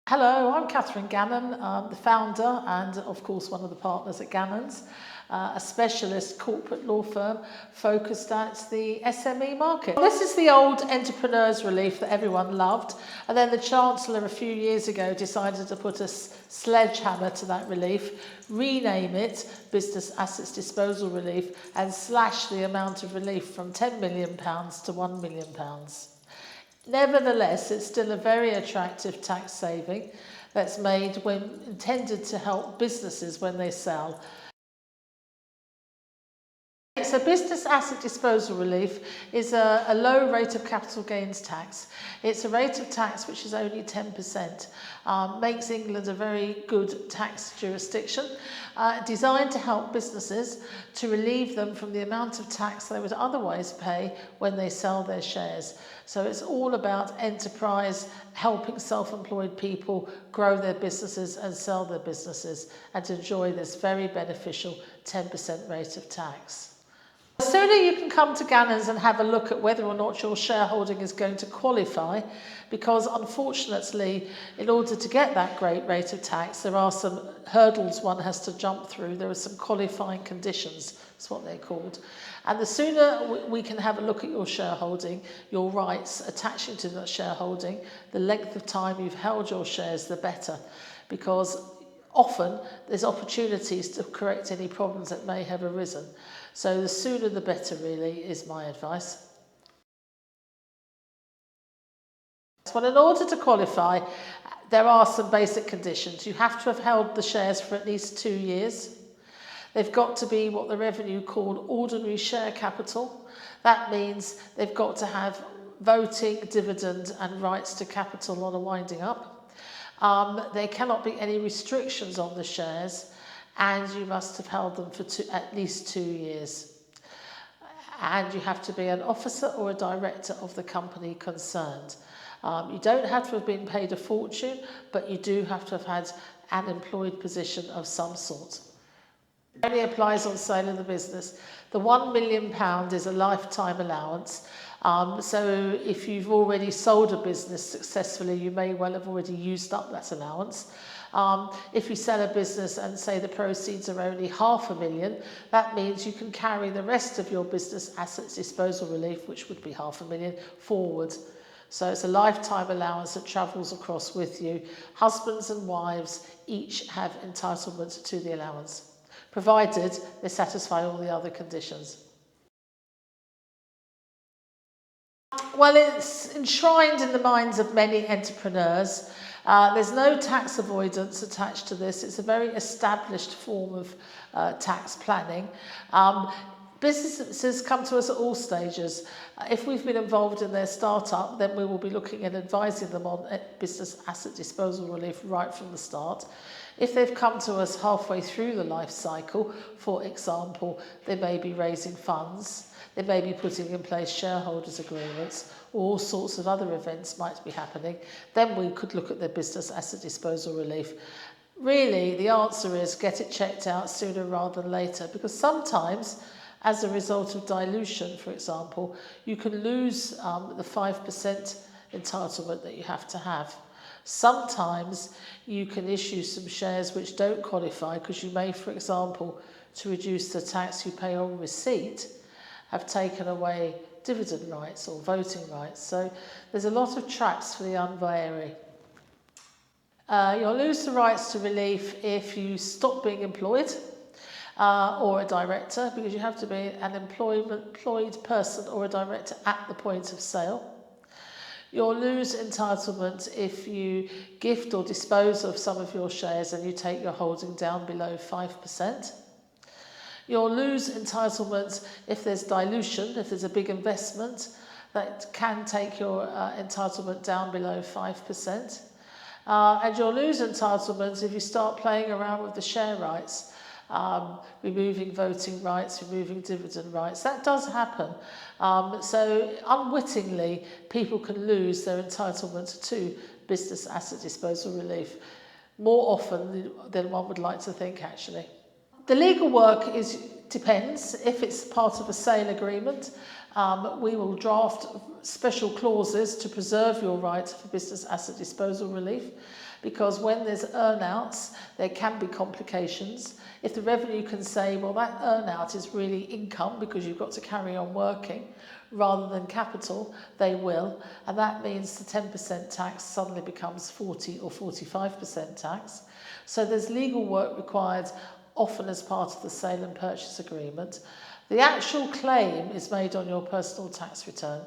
Hello, I'm Catherine Gannon, the founder and of course one of the partners at Gannons, a specialist corporate law firm focused at the SME market. This is the old entrepreneurs relief that everyone loved, and then the Chancellor a few years ago decided to put a sledgehammer to that relief, rename it Business Assets Disposal Relief, and slash the amount of relief from £10 million to £1 million. Nevertheless, it's still a very attractive tax saving that's made when intended to help businesses when they sell. So business asset disposal relief is a low rate of capital gains tax. It's a rate of tax which is only 10%. Makes England a very good tax jurisdiction, designed to help businesses to relieve them from the amount of tax they would otherwise pay when they sell their shares. So it's all about enterprise, helping self-employed people grow their businesses and sell their businesses and to enjoy this very beneficial 10% rate of tax. The sooner you can come to Gannons and have a look at whether or not your shareholding is going to qualify, because unfortunately, in order to get that great rate of tax, there are some hurdles one has to jump through. There are some qualifying conditions, that's what they're called. And the sooner we can have a look at your shareholding, your rights attaching to that shareholding, the length of time you've held your shares, the better. Because often there's opportunities to correct any problems that may have arisen. So the sooner the better really is my advice. Well, in order to qualify, there are some basic conditions. You have to have held the shares for at least 2 years. They've got to be what the revenue called ordinary share capital. That means they've got to have voting, dividend and rights to capital on a winding up. There cannot be any restrictions on the shares, and you must have held them for at least 2 years. And you have to be an officer or a director of the company concerned. You don't have to have been paid a fortune, but you do have to have had an employed position of some sort. It only applies on sale of the business. The £1 million is a lifetime allowance. So if you've already sold a business successfully, you may well have already used up that allowance. If you sell a business and say the proceeds are only £500,000, that means you can carry the rest of your business assets disposal relief, which would be £500,000, forward. So it's a lifetime allowance that travels across with you. Husbands and wives each have entitlement to the allowance, provided they satisfy all the other conditions. Well, it's enshrined in the minds of many entrepreneurs. There's no tax avoidance attached to this. It's a very established form of tax planning. Businesses come to us at all stages. If we've been involved in their startup, then we will be looking and advising them on business asset disposal relief right from the start. If they've come to us halfway through the life cycle, for example, they may be raising funds, they may be putting in place shareholders agreements, all sorts of other events might be happening, then we could look at their business asset disposal relief. Really, the answer is get it checked out sooner rather than later, because sometimes, as a result of dilution, for example, you can lose the 5% entitlement that you have to have. Sometimes you can issue some shares which don't qualify because you may, for example, to reduce the tax you pay on receipt, have taken away dividend rights or voting rights. So there's a lot of traps for the unwary. You'll lose the rights to relief if you stop being employed or a director, because you have to be an employed person or a director at the point of sale. You'll lose entitlement if you gift or dispose of some of your shares and you take your holding down below 5%. You'll lose entitlement if there's dilution, if there's a big investment that can take your entitlement down below 5%. And you'll lose entitlement if you start playing around with the share rights, removing voting rights, removing dividend rights. That does happen. So unwittingly, people can lose their entitlement to business asset disposal relief more often than one would like to think, actually. The legal work depends. If it's part of a sale agreement, we will draft special clauses to preserve your right for business asset disposal relief. because when there's earnouts, there can be complications. If the revenue can say, well, that earnout is really income because you've got to carry on working rather than capital, they will. And that means the 10% tax suddenly becomes 40 or 45% tax. So there's legal work required often as part of the sale and purchase agreement. The actual claim is made on your personal tax return,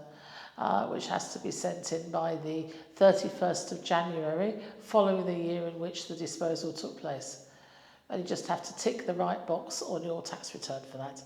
which has to be sent in by the 31st of January, following the year in which the disposal took place. And you just have to tick the right box on your tax return for that.